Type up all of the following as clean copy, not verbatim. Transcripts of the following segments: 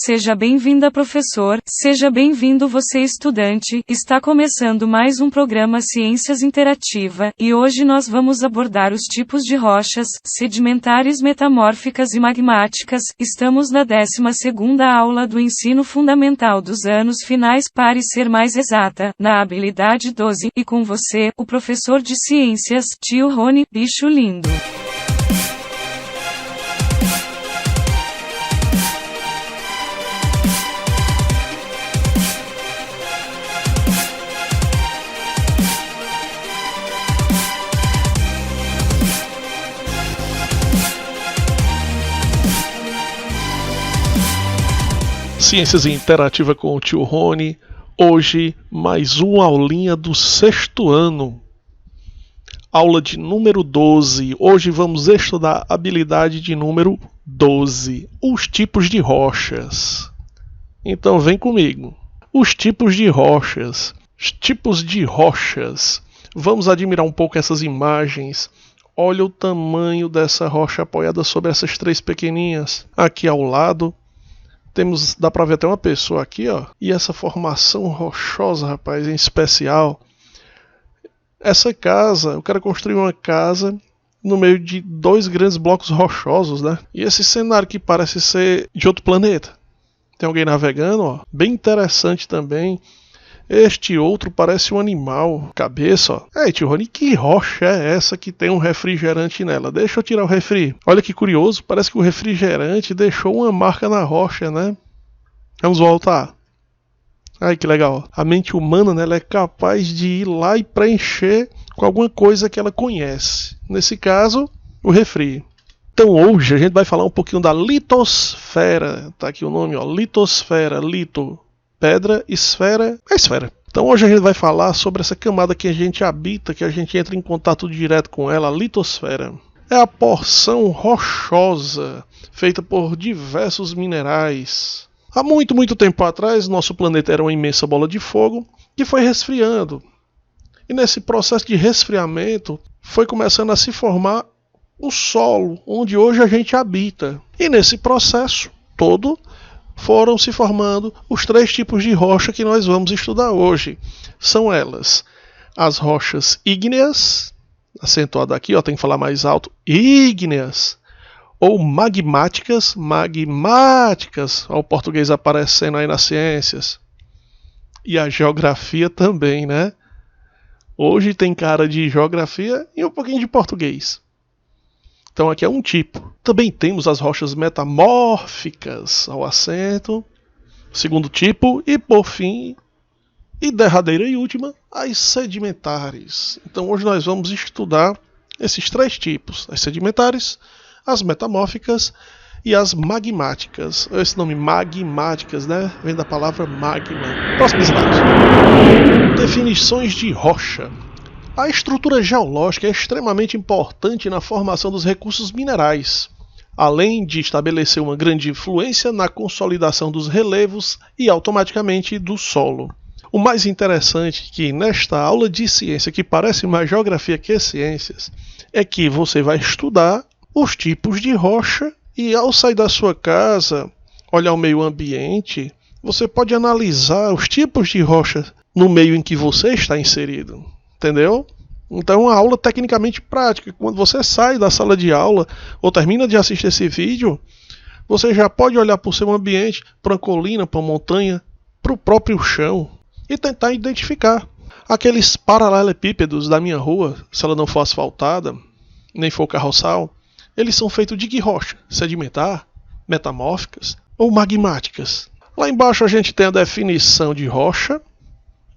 Seja bem-vinda, professor. Seja bem-vindo, você estudante. Está começando mais um programa Ciências Interativa, e hoje nós vamos abordar os tipos de rochas, sedimentares, metamórficas e magmáticas. Estamos na 12ª aula do ensino fundamental dos anos finais, para ser mais exata, na habilidade 12, e com você, o professor de ciências, tio Rony, bicho lindo. Ciências Interativa com o tio Rony. Hoje, mais uma aulinha do 6º ano. Aula de número 12. Hoje vamos estudar a habilidade de número 12. Os tipos de rochas. Então vem comigo. Os tipos de rochas. Os tipos de rochas. Vamos admirar um pouco essas imagens. Olha o tamanho dessa rocha apoiada sobre essas três pequeninhas. Aqui ao lado. Dá pra ver até uma pessoa aqui, ó. E essa formação rochosa, rapaz, em especial. Essa casa, eu quero construir uma casa no meio de dois grandes blocos rochosos, né? E esse cenário que parece ser de outro planeta. Tem alguém navegando, ó. Bem interessante também. Este outro parece um animal. Cabeça, ó. Ei, tio Rony, que rocha é essa que tem um refrigerante nela? Deixa eu tirar o refri. Olha que curioso, parece que o refrigerante deixou uma marca na rocha, né? Vamos voltar. Ai, que legal. A mente humana, né, ela é capaz de ir lá e preencher com alguma coisa que ela conhece. Nesse caso, o refri. Então hoje a gente vai falar um pouquinho da litosfera. Tá aqui o nome, ó. Litosfera, lito. Pedra, esfera, é esfera. Então hoje a gente vai falar sobre essa camada que a gente habita, que a gente entra em contato direto com ela, a litosfera. É a porção rochosa, feita por diversos minerais. Há muito, muito tempo atrás, nosso planeta era uma imensa bola de fogo que foi resfriando. E nesse processo de resfriamento, foi começando a se formar o solo, onde hoje a gente habita. E nesse processo todo, foram se formando os três tipos de rocha que nós vamos estudar hoje. São elas as rochas ígneas, acentuado aqui, ó, tem que falar mais alto, ígneas, ou magmáticas, ó, o português aparecendo aí nas ciências. E a geografia também, né? Hoje tem cara de geografia e um pouquinho de português. Então aqui é um tipo. Também temos as rochas metamórficas ao acento, segundo tipo, e por fim, e derradeira e última, as sedimentares. Então hoje nós vamos estudar esses três tipos, as sedimentares, as metamórficas e as magmáticas. Esse nome magmáticas, né? Vem da palavra magma. Próximo slide. Definições de rocha. A estrutura geológica é extremamente importante na formação dos recursos minerais, além de estabelecer uma grande influência na consolidação dos relevos e automaticamente do solo. O mais interessante é que nesta aula de ciência, que parece mais geografia que ciências, é que você vai estudar os tipos de rocha e ao sair da sua casa, olhar o meio ambiente, você pode analisar os tipos de rocha no meio em que você está inserido. Entendeu? Então é uma aula tecnicamente prática. Quando você sai da sala de aula ou termina de assistir esse vídeo, você já pode olhar para o seu ambiente, para uma colina, para uma montanha, para o próprio chão e tentar identificar. Aqueles paralelepípedos da minha rua, se ela não for asfaltada, nem for carroçal, eles são feitos de que rocha? Sedimentar, metamórficas ou magmáticas? Lá embaixo a gente tem a definição de rocha.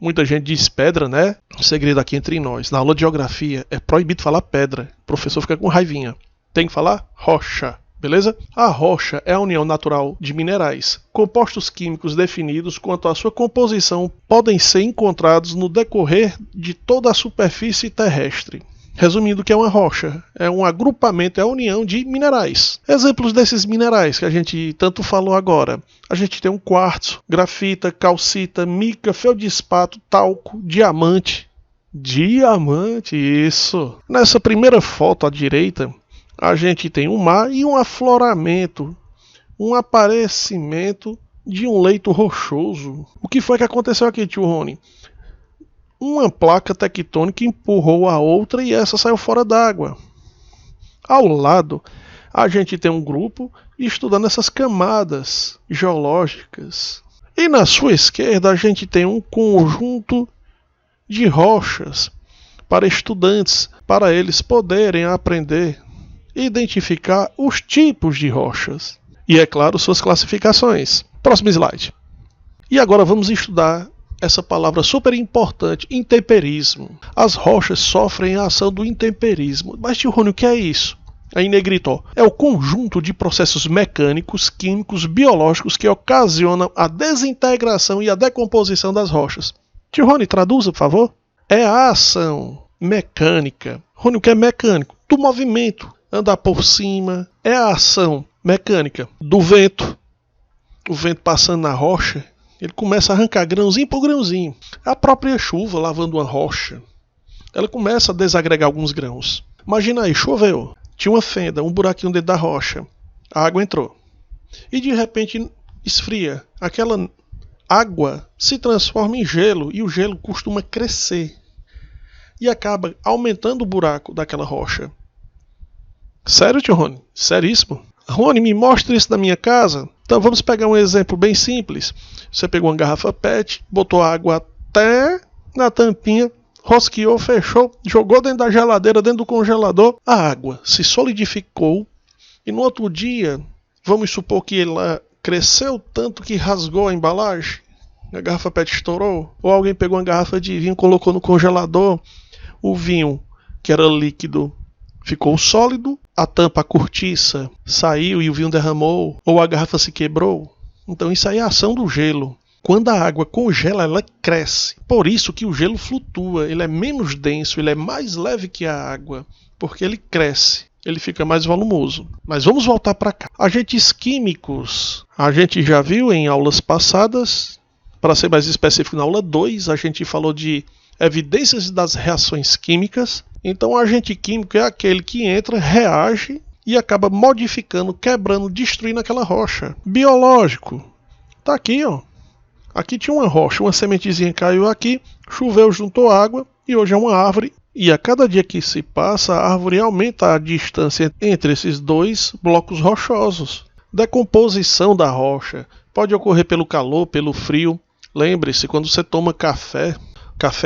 Muita gente diz pedra, né? O segredo aqui entre nós. Na aula de geografia é proibido falar pedra. O professor fica com raivinha. Tem que falar rocha, beleza? A rocha é a união natural de minerais. Compostos químicos definidos quanto à sua composição podem ser encontrados no decorrer de toda a superfície terrestre. Resumindo, o que é uma rocha? É um agrupamento, é a união de minerais. Exemplos desses minerais que a gente tanto falou agora. A gente tem um quartzo, grafita, calcita, mica, feldspato, talco, diamante. Diamante, isso! Nessa primeira foto à direita, a gente tem um mar e um afloramento, um aparecimento de um leito rochoso. O que foi que aconteceu aqui, tio Rony? Uma placa tectônica empurrou a outra e essa saiu fora d'água. Ao lado, a gente tem um grupo estudando essas camadas geológicas. E na sua esquerda, a gente tem um conjunto de rochas para estudantes, para eles poderem aprender e identificar os tipos de rochas. E, é claro, suas classificações. Próximo slide. E agora vamos estudar essa palavra super importante, intemperismo. As rochas sofrem a ação do intemperismo. Mas, tio Rony, o que é isso? Aí, negrito, é o conjunto de processos mecânicos, químicos, biológicos que ocasionam a desintegração e a decomposição das rochas. Tio Rony, traduza, por favor. É a ação mecânica. Rony, o que é mecânico? Do movimento. Andar por cima. É a ação mecânica do vento. O vento passando na rocha, ele começa a arrancar grãozinho por grãozinho. A própria chuva lavando uma rocha, ela começa a desagregar alguns grãos. Imagina aí, choveu. Tinha uma fenda, um buraquinho dentro da rocha. A água entrou. E de repente esfria. Aquela água se transforma em gelo e o gelo costuma crescer. E acaba aumentando o buraco daquela rocha. Sério, tio Rony? Seríssimo? Rony, me mostra isso na minha casa. Então vamos pegar um exemplo bem simples. Você pegou uma garrafa PET, botou água até na tampinha, rosqueou, fechou, jogou dentro da geladeira, dentro do congelador. A água se solidificou e no outro dia, vamos supor que ela cresceu tanto que rasgou a embalagem. A garrafa PET estourou. Ou alguém pegou uma garrafa de vinho, colocou no congelador. O vinho, que era líquido, ficou sólido, a tampa, a cortiça, saiu e o vinho derramou, ou a garrafa se quebrou. Então isso aí é a ação do gelo. Quando a água congela, ela cresce. Por isso que o gelo flutua, ele é menos denso, ele é mais leve que a água, porque ele cresce, ele fica mais volumoso. Mas vamos voltar para cá. Agentes químicos, a gente já viu em aulas passadas, para ser mais específico na aula 2, a gente falou de evidências das reações químicas. Então, o agente químico é aquele que entra, reage e acaba modificando, quebrando, destruindo aquela rocha. Biológico. Tá aqui, ó. Aqui tinha uma rocha, uma sementezinha caiu aqui, choveu, juntou água e hoje é uma árvore. E a cada dia que se passa, a árvore aumenta a distância entre esses dois blocos rochosos. Decomposição da rocha pode ocorrer pelo calor, pelo frio. Lembre-se, quando você toma café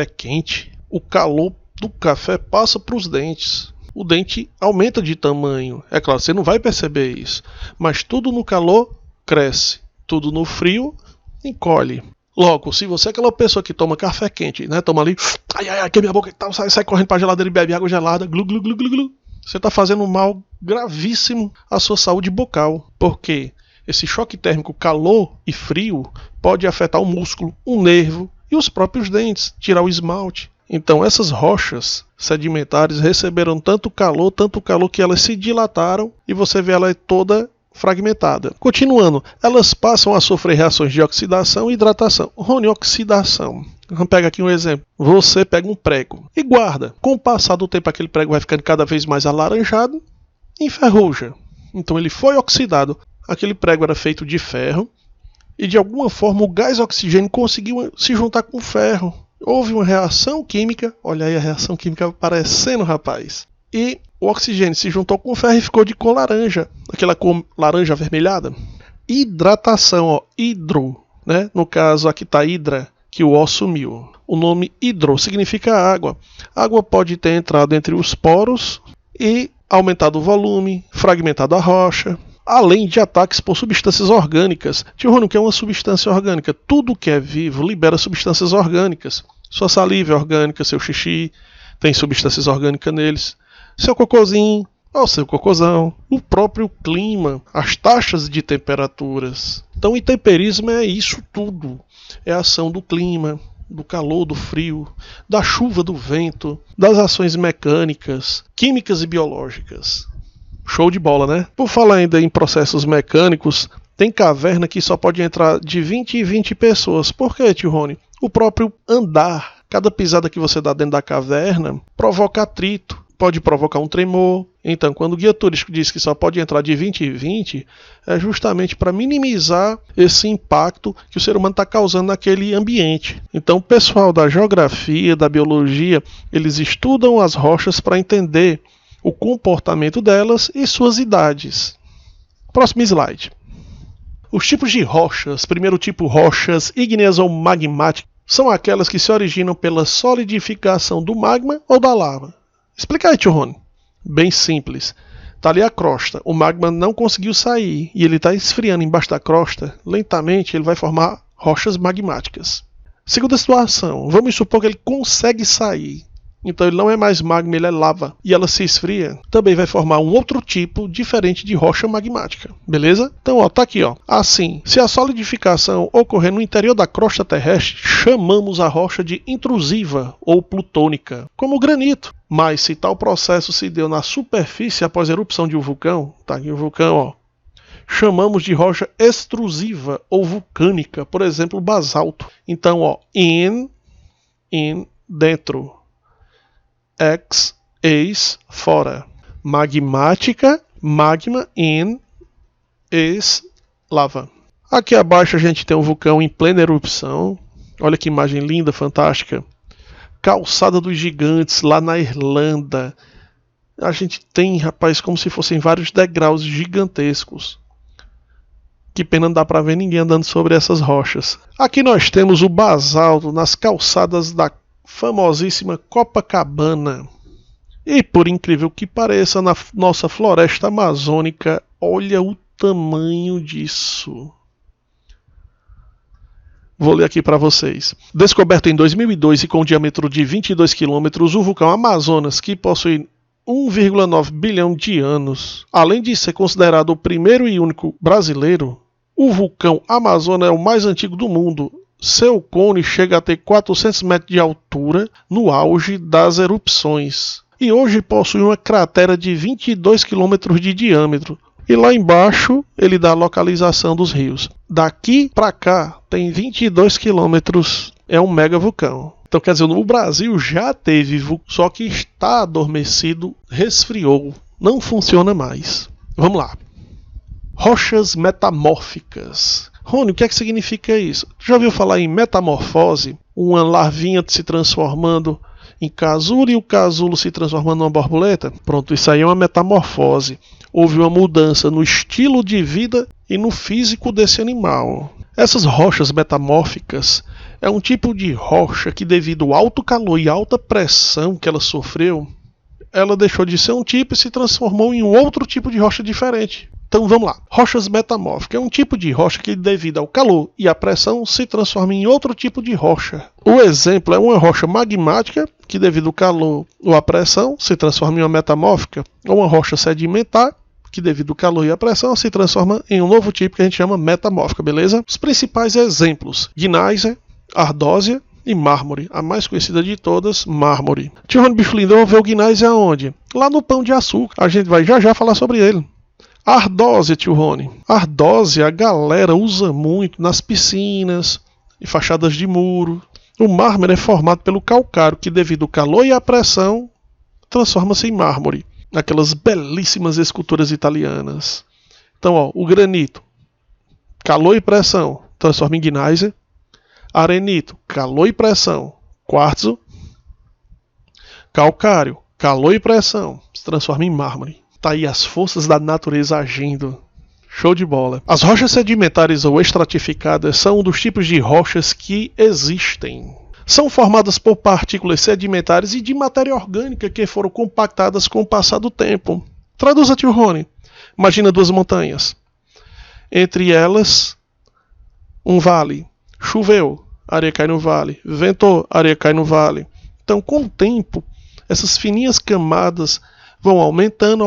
quente, o calor do café passa para os dentes. O dente aumenta de tamanho. É claro, você não vai perceber isso. Mas tudo no calor cresce. Tudo no frio encolhe. Logo, se você é aquela pessoa que toma café quente, né? Toma ali, que minha boca e tal, sai correndo para a geladeira e bebe água gelada, glu, glu, glu, glu, glu. Você está fazendo um mal gravíssimo à sua saúde bucal. Porque esse choque térmico, calor e frio, pode afetar o músculo, o nervo e os próprios dentes, tirar o esmalte. Então essas rochas sedimentares receberam tanto calor que elas se dilataram e você vê ela toda fragmentada. Continuando, elas passam a sofrer reações de oxidação e hidratação. Rony, oxidação. Vamos pegar aqui um exemplo. Você pega um prego e guarda. Com o passar do tempo, aquele prego vai ficando cada vez mais alaranjado e enferruja. Então ele foi oxidado. Aquele prego era feito de ferro e de alguma forma o gás oxigênio conseguiu se juntar com o ferro. Houve uma reação química, olha aí a reação química aparecendo, rapaz. E o oxigênio se juntou com o ferro e ficou de cor laranja, aquela cor laranja avermelhada. Hidratação, ó, hidro, né? No caso aqui está hidra, que o O sumiu. O nome hidro significa água. A água pode ter entrado entre os poros e aumentado o volume, fragmentado a rocha, além de ataques por substâncias orgânicas. Tio Rony, o que é uma substância orgânica? Tudo que é vivo libera substâncias orgânicas. Sua saliva é orgânica, seu xixi tem substâncias orgânicas neles. Seu cocôzinho, ou seu cocôzão. O próprio clima, as taxas de temperaturas. Então o intemperismo é isso tudo. É a ação do clima, do calor, do frio, da chuva, do vento, das ações mecânicas, químicas e biológicas. Show de bola, né? Por falar ainda em processos mecânicos, tem caverna que só pode entrar de 20 em 20 pessoas. Por quê, tio Rony? O próprio andar, cada pisada que você dá dentro da caverna, provoca atrito. pode provocar um tremor. Então, quando o guia turístico diz que só pode entrar de 20 em 20, é justamente para minimizar esse impacto que o ser humano está causando naquele ambiente. Então, o pessoal da geografia, da biologia, eles estudam as rochas para entender o comportamento delas e suas idades. Próximo slide. Os tipos de rochas. Primeiro tipo, rochas ígneas ou magmáticas. São aquelas que se originam pela solidificação do magma ou da lava. Explica aí, tio Rony. Bem simples. Está ali a crosta. O magma não conseguiu sair e ele está esfriando embaixo da crosta. Lentamente ele vai formar rochas magmáticas. Segunda situação. Vamos supor que ele consegue sair. Então ele não é mais magma, ele é lava. E ela se esfria. Também vai formar um outro tipo diferente de rocha magmática. Beleza? Então, ó, tá aqui, ó. Assim, se a solidificação ocorrer no interior da crosta terrestre, chamamos a rocha de intrusiva ou plutônica, como o granito. Mas se tal processo se deu na superfície após a erupção de um vulcão, tá aqui o vulcão, ó, chamamos de rocha extrusiva ou vulcânica, por exemplo, basalto. Então, ó, in, dentro. Ex, fora. Magmática, magma, ex, lava. Aqui abaixo a gente tem um vulcão em plena erupção. Olha que imagem linda, fantástica. Calçada dos Gigantes, lá na Irlanda. A gente tem, rapaz, como se fossem vários degraus gigantescos. Que pena não dá para ver ninguém andando sobre essas rochas. Aqui nós temos o basalto nas calçadas da famosíssima Copacabana. E por incrível que pareça, na nossa floresta amazônica, olha o tamanho disso. Vou ler aqui para vocês. Descoberto em 2002 e com um diâmetro de 22 km, o vulcão Amazonas, que possui 1,9 bilhão de anos. Além de ser considerado o primeiro e único brasileiro, o vulcão Amazonas é o mais antigo do mundo. Seu cone chega a ter 400 metros de altura no auge das erupções. E hoje possui uma cratera de 22 km de diâmetro. E lá embaixo ele dá a localização dos rios. Daqui para cá tem 22 km. É um mega vulcão. Então quer dizer, o Brasil já teve vulcão, só que está adormecido, resfriou, não funciona mais. Vamos lá. Rochas metamórficas. Rony, o que é que significa isso? Já ouviu falar em metamorfose? Uma larvinha se transformando em casulo e o casulo se transformando numa borboleta? Pronto, isso aí é uma metamorfose. Houve uma mudança no estilo de vida e no físico desse animal. Essas rochas metamórficas é um tipo de rocha que, devido ao alto calor e alta pressão que ela sofreu, ela deixou de ser um tipo e se transformou em um outro tipo de rocha diferente. Então vamos lá. Rochas metamórficas é um tipo de rocha que, devido ao calor e à pressão, se transforma em outro tipo de rocha. O exemplo é uma rocha magmática que, devido ao calor ou à pressão, se transforma em uma metamórfica, ou uma rocha sedimentar que, devido ao calor e à pressão, se transforma em um novo tipo que a gente chama metamórfica, beleza? Os principais exemplos: gneise, ardósia e mármore. A mais conhecida de todas, mármore. Tio Rony Bicho Lindo, eu vou ver o gneise aonde? Lá no Pão de Açúcar. A gente vai já falar sobre ele. Ardósia, tio Rony. Ardósia a galera usa muito nas piscinas e fachadas de muro. O mármore é formado pelo calcário, que, devido ao calor e à pressão, transforma-se em mármore. Aquelas belíssimas esculturas italianas. Então, ó, o granito, calor e pressão, transforma em gneise. Arenito, calor e pressão, quartzo. Calcário, calor e pressão, se transforma em mármore. Tá aí as forças da natureza agindo. Show de bola. As rochas sedimentares ou estratificadas são um dos tipos de rochas que existem. São formadas por partículas sedimentares e de matéria orgânica que foram compactadas com o passar do tempo. Traduza, tio Rony. Imagina duas montanhas. Entre elas, um vale. Choveu, areia cai no vale. Ventou, areia cai no vale. Então, com o tempo, essas fininhas camadas vão aumentando,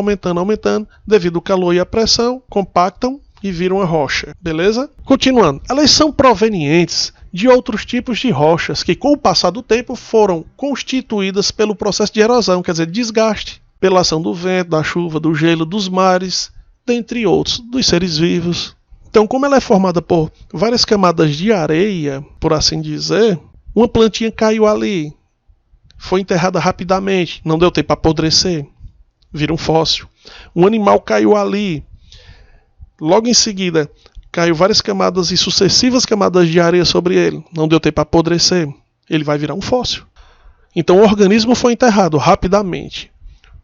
devido ao calor e à pressão, compactam e viram uma rocha, beleza? Continuando, elas são provenientes de outros tipos de rochas que, com o passar do tempo, foram constituídas pelo processo de erosão, quer dizer, desgaste, pela ação do vento, da chuva, do gelo, dos mares, dentre outros, dos seres vivos. Então, como ela é formada por várias camadas de areia, por assim dizer, uma plantinha caiu ali. foi enterrada rapidamente, não deu tempo para apodrecer, vira um fóssil. Um animal caiu ali, logo em seguida caiu várias camadas e sucessivas camadas de areia sobre ele, não deu tempo para apodrecer, ele vai virar um fóssil. Então o organismo foi enterrado rapidamente.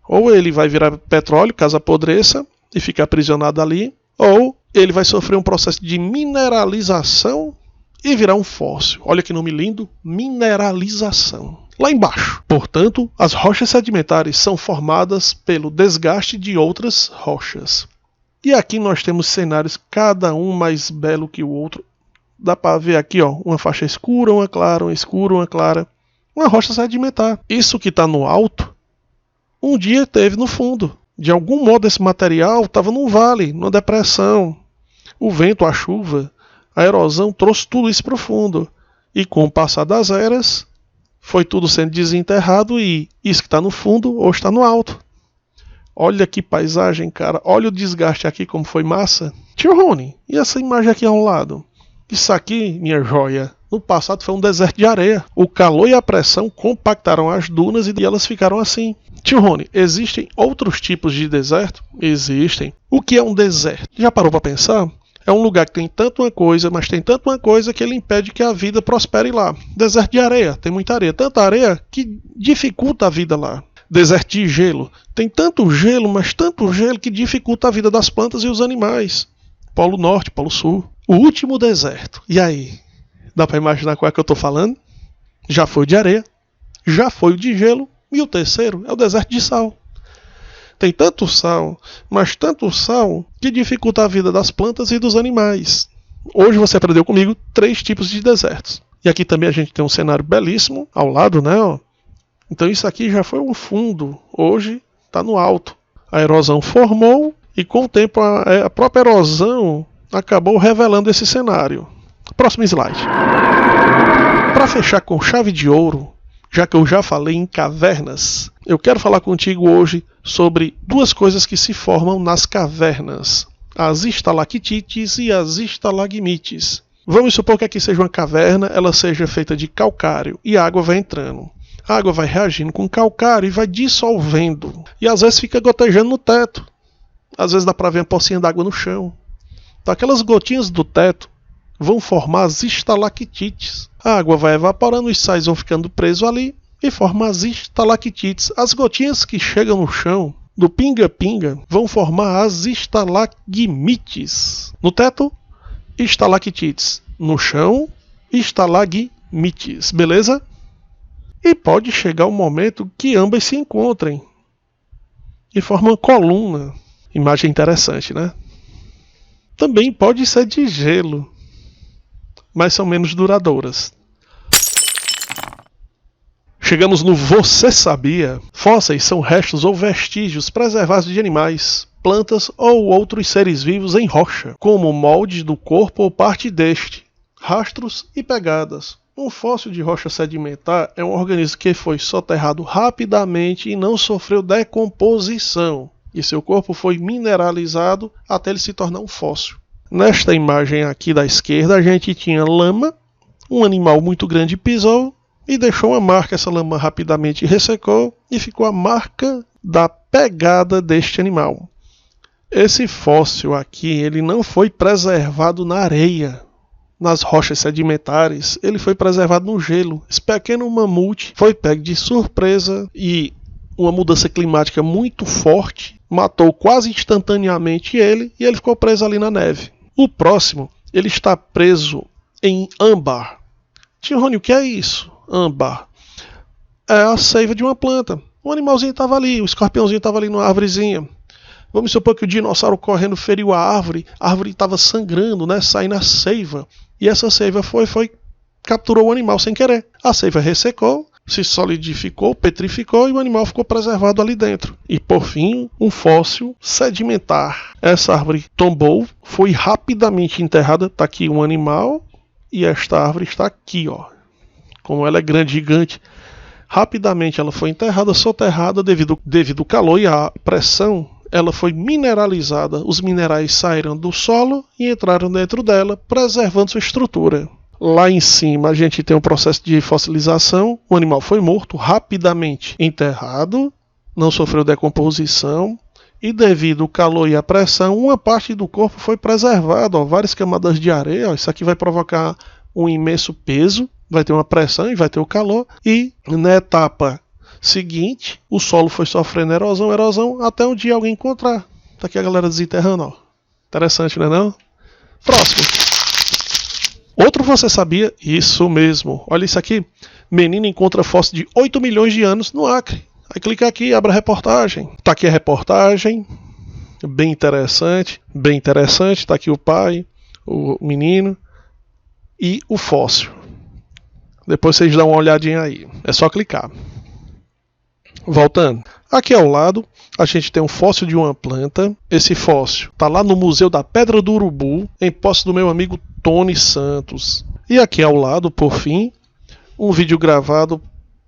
Ou ele vai virar petróleo, caso apodreça, e fique aprisionado ali, ou ele vai sofrer um processo de mineralização e virar um fóssil. Olha que nome lindo, mineralização. Lá embaixo. Portanto, as rochas sedimentares são formadas pelo desgaste de outras rochas. E aqui nós temos cenários, cada um mais belo que o outro. Dá para ver aqui, ó, uma faixa escura, uma clara, uma escura, uma clara. Uma rocha sedimentar. Isso que está no alto, um dia teve no fundo. De algum modo esse material estava num vale, numa depressão. O vento, a chuva, a erosão trouxe tudo isso para o fundo. E com o passar das eras, foi tudo sendo desenterrado e isso que está no fundo hoje está no alto. Olha que paisagem, cara. Olha o desgaste aqui como foi massa. Tio Rony, e essa imagem aqui ao lado? Isso aqui, minha joia, no passado foi um deserto de areia. O calor e a pressão compactaram as dunas e elas ficaram assim. Tio Rony, existem outros tipos de deserto? Existem. O que é um deserto? Já parou para pensar? É um lugar que tem tanto uma coisa, mas tem tanto uma coisa que ele impede que a vida prospere lá. Deserto de areia, tem muita areia. Tanta areia que dificulta a vida lá. Deserto de gelo. Tem tanto gelo, mas tanto gelo que dificulta a vida das plantas e os animais. Polo Norte, Polo Sul. O último deserto. E aí? Dá para imaginar qual é que eu estou falando? Já foi o de areia, já foi o de gelo, e o terceiro é o deserto de sal. Tem tanto sal, mas tanto sal, que dificulta a vida das plantas e dos animais. Hoje você aprendeu comigo 3 tipos de desertos. E aqui também a gente tem um cenário belíssimo ao lado, né? Ó. Então isso aqui já foi um fundo, hoje está no alto. A erosão formou e com o tempo a própria erosão acabou revelando esse cenário. Próximo slide. Para fechar com chave de ouro, já que eu já falei em cavernas, eu quero falar contigo hoje sobre 2 coisas que se formam nas cavernas: as estalactites e as estalagmites. Vamos supor que aqui seja uma caverna, ela seja feita de calcário e a água vai entrando. A água vai reagindo com o calcário e vai dissolvendo. E às vezes fica gotejando no teto. Às vezes dá para ver uma pocinha d'água no chão. Então aquelas gotinhas do teto vão formar as estalactites. A água vai evaporando, os sais vão ficando presos ali e formam as estalactites. As gotinhas que chegam no chão, do pinga-pinga, vão formar as estalagmites. No teto, estalactites. No chão, estalagmites. Beleza? E pode chegar um momento que ambas se encontrem e formam uma coluna. Imagem interessante, né? Também pode ser de gelo, mas são menos duradouras. Chegamos no Você Sabia? Fósseis são restos ou vestígios preservados de animais, plantas ou outros seres vivos em rocha, como moldes do corpo ou parte deste, rastros e pegadas. Um fóssil de rocha sedimentar é um organismo que foi soterrado rapidamente e não sofreu decomposição, e seu corpo foi mineralizado até ele se tornar um fóssil. Nesta imagem aqui da esquerda a gente tinha lama, um animal muito grande pisou e deixou uma marca. Essa lama rapidamente ressecou e ficou a marca da pegada deste animal. Esse fóssil aqui, ele não foi preservado na areia, nas rochas sedimentares, ele foi preservado no gelo. Esse pequeno mamute foi pego de surpresa e uma mudança climática muito forte matou quase instantaneamente ele e ele ficou preso ali na neve. O próximo, ele está preso em âmbar. Tio Rony, o que é isso? Âmbar. É a seiva de uma planta. Um animalzinho estava ali, o escorpiãozinho estava ali numa árvorezinha. Vamos supor que o dinossauro correndo feriu a árvore estava sangrando, né, saindo a seiva. E essa seiva capturou o animal sem querer. A seiva ressecou, se solidificou, petrificou e o animal ficou preservado ali dentro. E por fim, um fóssil sedimentar. Essa árvore tombou, foi rapidamente enterrada. Está aqui um animal e esta árvore está aqui, ó. Como ela é grande, gigante. Rapidamente ela foi enterrada, soterrada devido ao calor e à pressão. Ela foi mineralizada, os minerais saíram do solo e entraram dentro dela, preservando sua estrutura. Lá em cima a gente tem um processo de fossilização. O animal foi morto, rapidamente enterrado, não sofreu decomposição. E devido ao calor e à pressão, uma parte do corpo foi preservada, várias camadas de areia. Isso aqui vai provocar um imenso peso, vai ter uma pressão e vai ter o calor. E na etapa seguinte, o solo foi sofrendo erosão, até um dia alguém encontrar. Tá aqui a galera desenterrando, ó. Interessante, não é não? Próximo. Outro você sabia? Isso mesmo. Olha isso aqui. Menino encontra fóssil de 8 milhões de anos no Acre. Aí clica aqui, abre a reportagem. Tá aqui a reportagem. Bem interessante. Tá aqui o pai, o menino e o fóssil. Depois vocês dão uma olhadinha aí. É só clicar. Voltando. Aqui ao lado, a gente tem um fóssil de uma planta. Esse fóssil está lá no Museu da Pedra do Urubu, em posse do meu amigo Tony Santos. E aqui ao lado, por fim, um vídeo gravado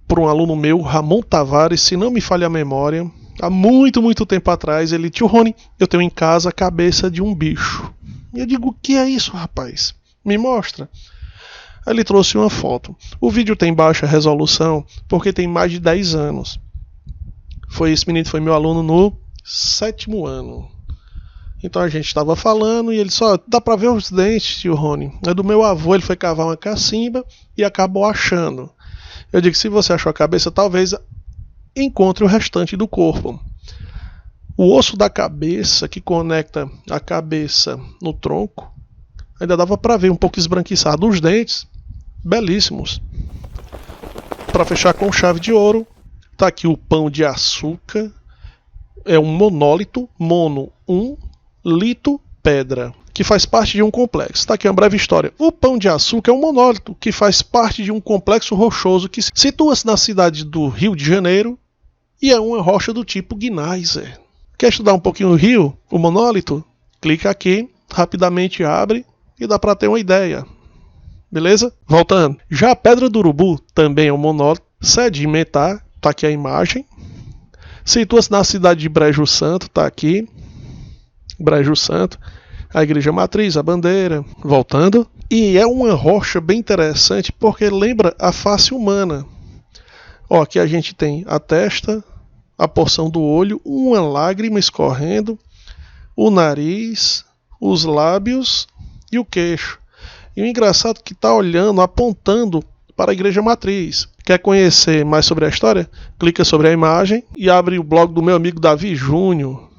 por um aluno meu, Ramon Tavares, se não me falha a memória. Há muito tempo atrás, ele: tio Rony, eu tenho em casa a cabeça de um bicho. E eu digo: o que é isso, rapaz? Me mostra. Aí ele trouxe uma foto. O vídeo tem baixa resolução porque tem mais de 10 anos. Esse menino foi meu aluno no 7º ano. Então a gente estava falando e ele só: dá pra ver os dentes, tio Rony. É do meu avô, ele foi cavar uma cacimba e acabou achando. Eu digo: se você achou a cabeça, talvez encontre o restante do corpo. O osso da cabeça, que conecta a cabeça no tronco, ainda dava para ver um pouco esbranquiçado. Os dentes, belíssimos. Para fechar com chave de ouro, tá aqui o pão de açúcar. É um monólito, mono 1, lito, pedra, que faz parte de um complexo. Está aqui uma breve história. O pão de açúcar é um monólito que faz parte de um complexo rochoso que situa-se na cidade do Rio de Janeiro e é uma rocha do tipo Gneisser. Quer estudar um pouquinho o rio, o monólito? Clica aqui, rapidamente abre e dá para ter uma ideia. Beleza? Voltando. Já a Pedra do Urubu também é um monólito sedimentar. Está aqui a imagem. Situa-se na cidade de Brejo Santo. Está aqui. Brejo Santo. A igreja matriz, a bandeira. Voltando. E é uma rocha bem interessante porque lembra a face humana. Ó, aqui a gente tem a testa, a porção do olho, uma lágrima escorrendo, o nariz, os lábios e o queixo. E o engraçado é que está olhando, apontando para a igreja matriz. Quer conhecer mais sobre a história? Clica sobre a imagem e abre o blog do meu amigo Davi Júnior.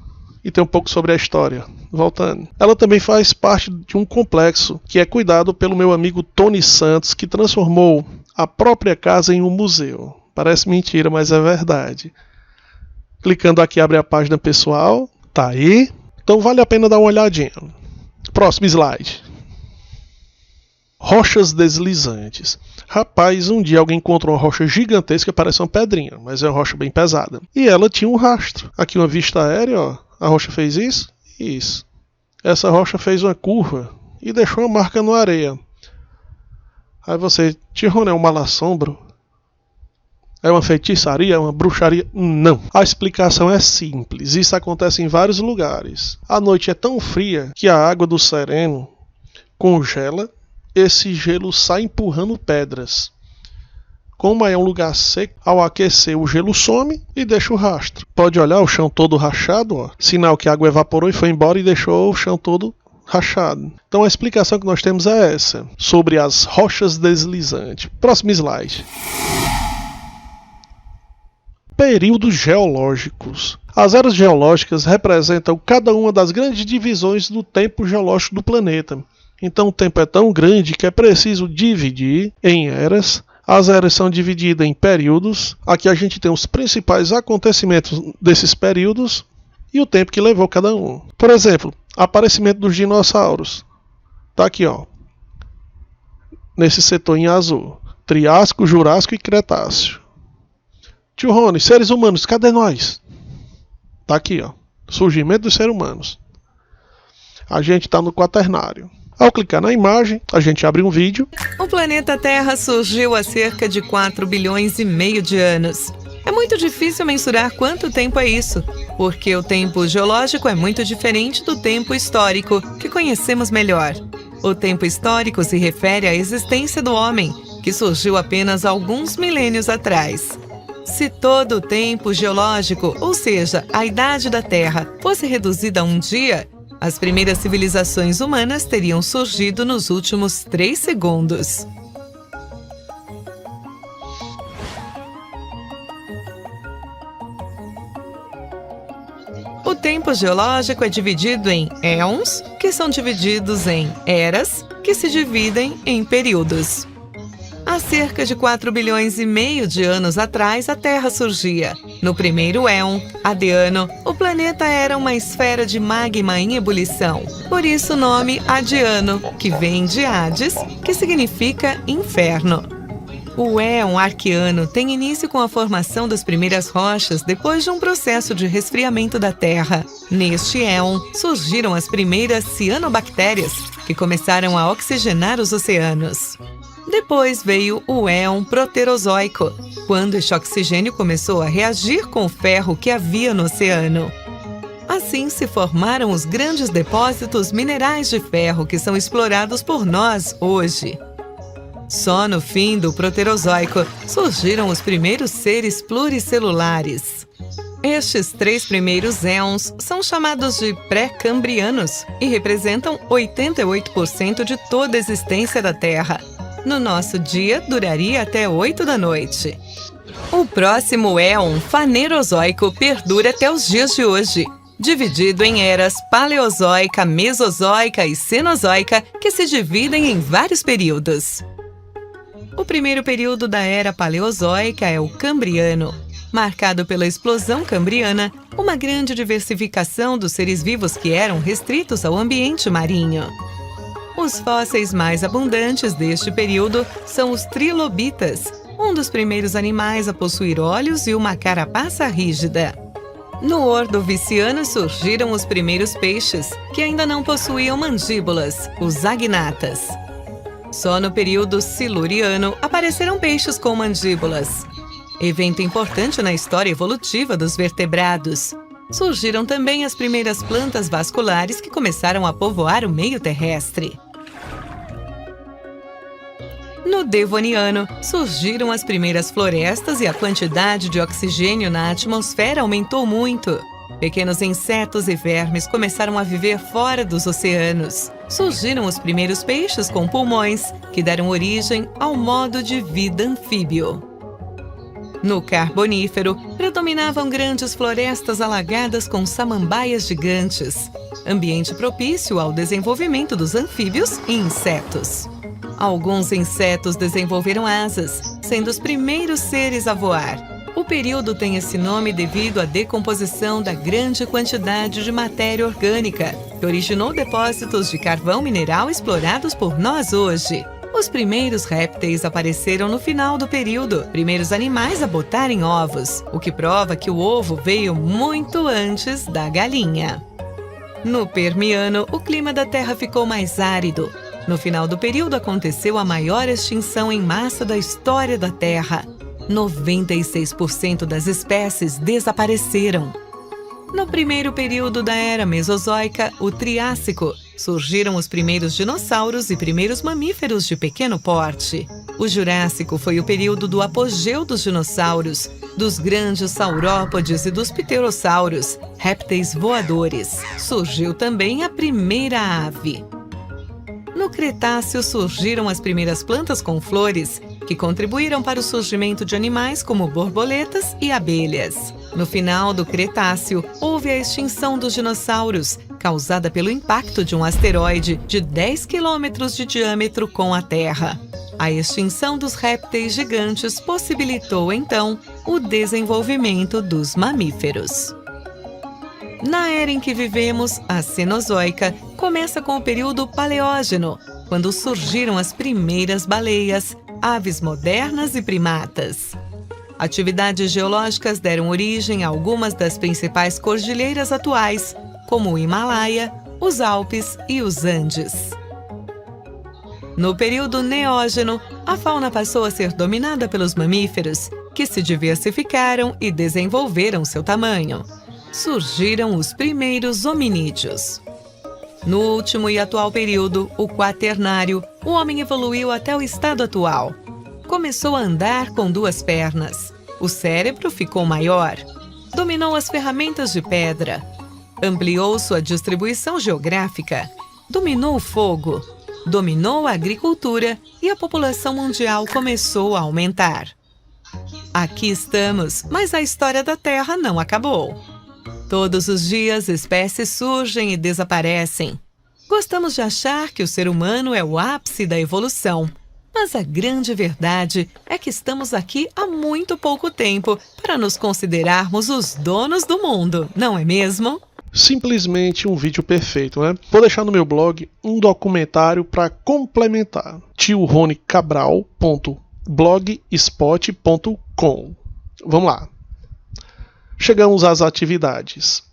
E tem um pouco sobre a história. Voltando. Ela também faz parte de um complexo que é cuidado pelo meu amigo Tony Santos, que transformou a própria casa em um museu. Parece mentira, mas é verdade. Clicando aqui, abre a página pessoal. Tá aí. Então vale a pena dar uma olhadinha. Próximo slide. Rochas deslizantes. Rapaz, um dia alguém encontrou uma rocha gigantesca, parece uma pedrinha, mas é uma rocha bem pesada. E ela tinha um rastro. Aqui uma vista aérea, ó. A rocha fez isso? Isso. Essa rocha fez uma curva e deixou uma marca na areia. Aí você: tio Rony, é um mal-assombro? É uma feitiçaria? É uma bruxaria? Não. A explicação é simples. Isso acontece em vários lugares. A noite é tão fria que a água do sereno congela. Esse gelo sai empurrando pedras. Como é um lugar seco, ao aquecer o gelo some e deixa o rastro. Pode olhar o chão todo rachado, ó. Sinal que a água evaporou e foi embora e deixou o chão todo rachado. Então a explicação que nós temos é essa, sobre as rochas deslizantes. Próximo slide. Períodos geológicos. As eras geológicas representam cada uma das grandes divisões do tempo geológico do planeta. Então o tempo é tão grande que é preciso dividir em eras. As eras são divididas em períodos. Aqui a gente tem os principais acontecimentos desses períodos e o tempo que levou cada um. Por exemplo, aparecimento dos dinossauros. Tá aqui, ó. Nesse setor em azul. Triássico, Jurássico e Cretáceo. Tio Rony, seres humanos, cadê nós? Tá aqui, ó. Surgimento dos seres humanos. A gente está no Quaternário. Ao clicar na imagem, a gente abre um vídeo. O planeta Terra surgiu há cerca de 4 bilhões e meio de anos. É muito difícil mensurar quanto tempo é isso, porque o tempo geológico é muito diferente do tempo histórico, que conhecemos melhor. O tempo histórico se refere à existência do homem, que surgiu apenas alguns milênios atrás. Se todo o tempo geológico, ou seja, a idade da Terra, fosse reduzida a um dia, as primeiras civilizações humanas teriam surgido nos últimos 3 segundos. O tempo geológico é dividido em éons, que são divididos em eras, que se dividem em períodos. Há cerca de 4 bilhões e meio de anos atrás, a Terra surgia. No primeiro éon, Adiano, o planeta era uma esfera de magma em ebulição. Por isso o nome Adiano, que vem de Hades, que significa inferno. O éon Arqueano tem início com a formação das primeiras rochas depois de um processo de resfriamento da Terra. Neste éon, surgiram as primeiras cianobactérias, que começaram a oxigenar os oceanos. Depois veio o éon Proterozoico, quando este oxigênio começou a reagir com o ferro que havia no oceano. Assim se formaram os grandes depósitos minerais de ferro que são explorados por nós hoje. Só no fim do Proterozoico surgiram os primeiros seres pluricelulares. Estes 3 primeiros éons são chamados de pré-cambrianos e representam 88% de toda a existência da Terra. No nosso dia, duraria até 8 da noite. O próximo éon fanerozoico perdura até os dias de hoje, dividido em eras paleozoica, mesozoica e cenozoica, que se dividem em vários períodos. O primeiro período da era paleozoica é o Cambriano, marcado pela explosão cambriana, uma grande diversificação dos seres vivos que eram restritos ao ambiente marinho. Os fósseis mais abundantes deste período são os trilobitas, um dos primeiros animais a possuir olhos e uma carapaça rígida. No Ordoviciano surgiram os primeiros peixes, que ainda não possuíam mandíbulas, os agnatas. Só no período Siluriano apareceram peixes com mandíbulas. Evento importante na história evolutiva dos vertebrados. Surgiram também as primeiras plantas vasculares que começaram a povoar o meio terrestre. No Devoniano, surgiram as primeiras florestas e a quantidade de oxigênio na atmosfera aumentou muito. Pequenos insetos e vermes começaram a viver fora dos oceanos. Surgiram os primeiros peixes com pulmões, que deram origem ao modo de vida anfíbio. No Carbonífero, predominavam grandes florestas alagadas com samambaias gigantes, ambiente propício ao desenvolvimento dos anfíbios e insetos. Alguns insetos desenvolveram asas, sendo os primeiros seres a voar. O período tem esse nome devido à decomposição da grande quantidade de matéria orgânica, que originou depósitos de carvão mineral explorados por nós hoje. Os primeiros répteis apareceram no final do período, primeiros animais a botarem ovos, o que prova que o ovo veio muito antes da galinha. No Permiano, o clima da Terra ficou mais árido. No final do período aconteceu a maior extinção em massa da história da Terra. 96% das espécies desapareceram. No primeiro período da Era Mesozoica, o Triássico, surgiram os primeiros dinossauros e primeiros mamíferos de pequeno porte. O Jurássico foi o período do apogeu dos dinossauros, dos grandes saurópodes e dos pterossauros, répteis voadores. Surgiu também a primeira ave. No Cretáceo surgiram as primeiras plantas com flores, que contribuíram para o surgimento de animais como borboletas e abelhas. No final do Cretáceo, houve a extinção dos dinossauros, causada pelo impacto de um asteroide de 10 quilômetros de diâmetro com a Terra. A extinção dos répteis gigantes possibilitou, então, o desenvolvimento dos mamíferos. Na era em que vivemos, a Cenozoica, começa com o período Paleógeno, quando surgiram as primeiras baleias, aves modernas e primatas. Atividades geológicas deram origem a algumas das principais cordilheiras atuais, como o Himalaia, os Alpes e os Andes. No período Neógeno, a fauna passou a ser dominada pelos mamíferos, que se diversificaram e desenvolveram seu tamanho. Surgiram os primeiros hominídeos. No último e atual período, o Quaternário, o homem evoluiu até o estado atual. Começou a andar com 2 pernas. O cérebro ficou maior. Dominou as ferramentas de pedra. Ampliou sua distribuição geográfica. Dominou o fogo. Dominou a agricultura e a população mundial começou a aumentar. Aqui estamos, mas a história da Terra não acabou. Todos os dias, espécies surgem e desaparecem. Gostamos de achar que o ser humano é o ápice da evolução. Mas a grande verdade é que estamos aqui há muito pouco tempo para nos considerarmos os donos do mundo, não é mesmo? Simplesmente um vídeo perfeito, né? Vou deixar no meu blog um documentário para complementar. tioronecabral.blogspot.com. Vamos lá. Chegamos às atividades.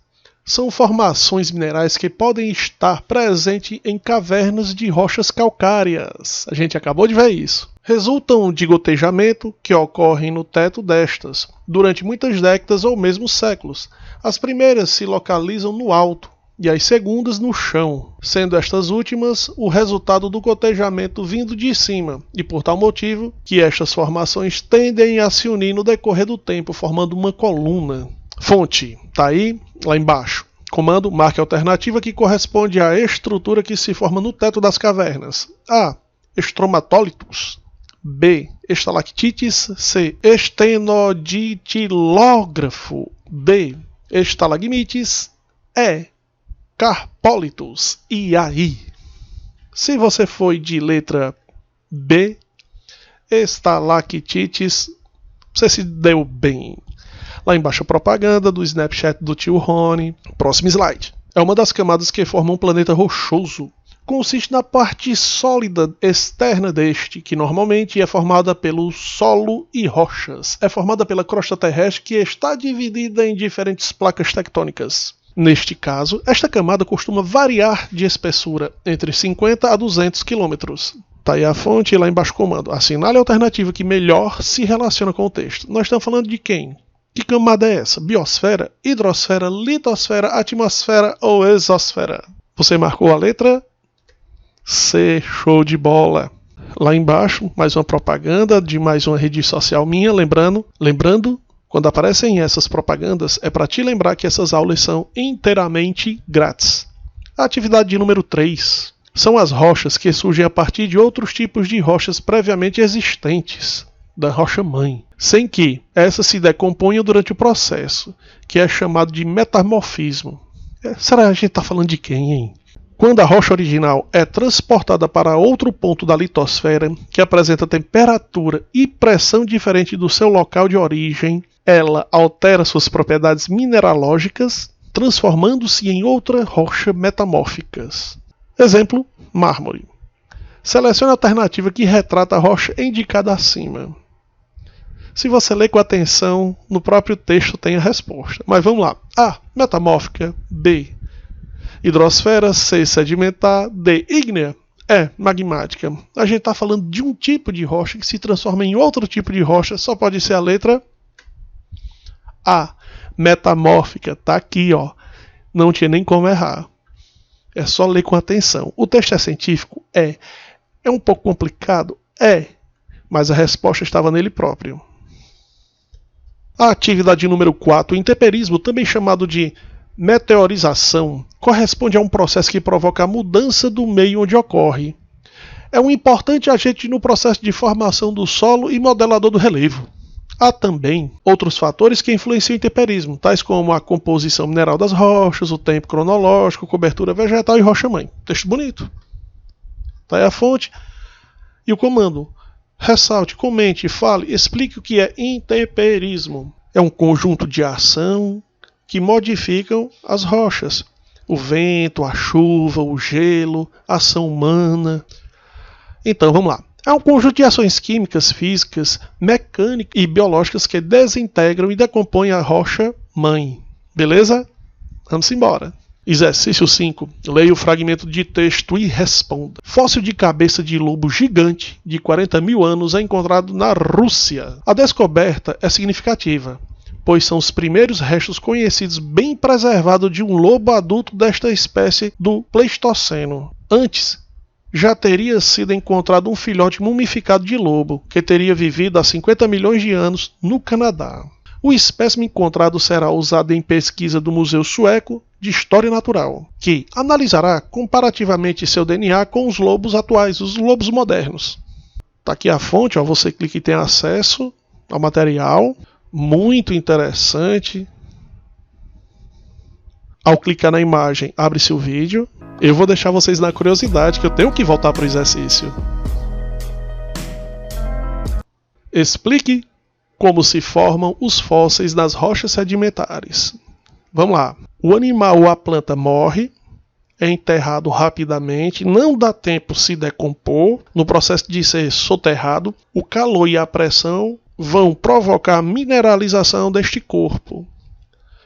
São formações minerais que podem estar presentes em cavernas de rochas calcárias. A gente acabou de ver isso. Resultam de gotejamento que ocorrem no teto destas, durante muitas décadas ou mesmo séculos. As primeiras se localizam no alto e as segundas no chão, sendo estas últimas o resultado do gotejamento vindo de cima, e por tal motivo que estas formações tendem a se unir no decorrer do tempo, formando uma coluna. Fonte, tá aí, lá embaixo. Comando, marque a alternativa que corresponde à estrutura que se forma no teto das cavernas. A. Estromatólitos. B. Estalactites. C. Estenoditilógrafo. D. Estalagmites. E. Carpólitos. E aí? Se você foi de letra B, estalactites, você se deu bem. Lá embaixo a propaganda do Snapchat do tio Rony. Próximo slide. É uma das camadas que formam um planeta rochoso. Consiste na parte sólida externa deste, que normalmente é formada pelo solo e rochas. É formada pela crosta terrestre que está dividida em diferentes placas tectônicas. Neste caso, esta camada costuma variar de espessura entre 50 a 200 km. Tá aí a fonte e lá embaixo o comando. Assinale a alternativa que melhor se relaciona com o texto. Nós estamos falando de quem? Que camada é essa? Biosfera, hidrosfera, litosfera, atmosfera ou exosfera? Você marcou a letra C, show de bola. Lá embaixo, mais uma propaganda de mais uma rede social minha, lembrando, quando aparecem essas propagandas, é para te lembrar que essas aulas são inteiramente grátis. A atividade número 3 são as rochas que surgem a partir de outros tipos de rochas previamente existentes, da rocha-mãe, sem que essas se decomponham durante o processo, que é chamado de metamorfismo. Será que a gente está falando de quem, hein? Quando a rocha original é transportada para outro ponto da litosfera, que apresenta temperatura e pressão diferente do seu local de origem, ela altera suas propriedades mineralógicas, transformando-se em outra rocha metamórficas. Exemplo, mármore. Selecione a alternativa que retrata a rocha indicada acima. Se você ler com atenção, no próprio texto tem a resposta. Mas vamos lá. A. Metamórfica. B. Hidrosfera. C. Sedimentar. D. Ígnea. E. Magmática. A gente está falando de um tipo de rocha que se transforma em outro tipo de rocha. Só pode ser a letra A. Metamórfica. Está aqui, ó. Não tinha nem como errar. É só ler com atenção. O texto é científico? É. É um pouco complicado? É. Mas a resposta estava nele próprio. A atividade número 4, o intemperismo, também chamado de meteorização, corresponde a um processo que provoca a mudança do meio onde ocorre. É um importante agente no processo de formação do solo e modelador do relevo. Há também outros fatores que influenciam o intemperismo, tais como a composição mineral das rochas, o tempo cronológico, cobertura vegetal e rocha-mãe. Texto bonito. Está aí a fonte e o comando. Ressalte, comente, fale, explique o que é intemperismo. É um conjunto de ação que modificam as rochas. O vento, a chuva, o gelo, a ação humana. Então, vamos lá. É um conjunto de ações químicas, físicas, mecânicas e biológicas que desintegram e decompõem a rocha-mãe. Beleza? Vamos embora. Exercício 5. Leia o fragmento de texto e responda. Fóssil de cabeça de lobo gigante de 40 mil anos é encontrado na Rússia. A descoberta é significativa, pois são os primeiros restos conhecidos bem preservados de um lobo adulto desta espécie do Pleistoceno. Antes, já teria sido encontrado um filhote mumificado de lobo, que teria vivido há 50 milhões de anos no Canadá. O espécime encontrado será usado em pesquisa do Museu Sueco de História Natural, que analisará comparativamente seu DNA com os lobos atuais, os lobos modernos. Está aqui a fonte, ó, você clica e tem acesso ao material, muito interessante. Ao clicar na imagem, abre-se o vídeo. Eu vou deixar vocês na curiosidade, que eu tenho que voltar para o exercício. Explique como se formam os fósseis nas rochas sedimentares. Vamos lá. O animal ou a planta morre, é enterrado rapidamente, não dá tempo se decompor. No processo de ser soterrado, o calor e a pressão vão provocar a mineralização deste corpo.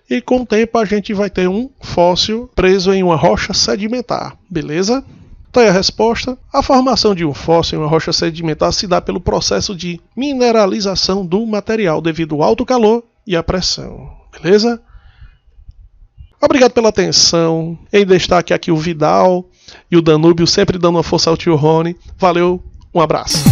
E com o tempo a gente vai ter um fóssil preso em uma rocha sedimentar, beleza? Então aí a resposta. A formação de um fóssil em uma rocha sedimentar se dá pelo processo de mineralização do material devido ao alto calor e à pressão, beleza? Obrigado pela atenção. Em destaque aqui o Vidal e o Danúbio sempre dando uma força ao tio Rony. Valeu, um abraço.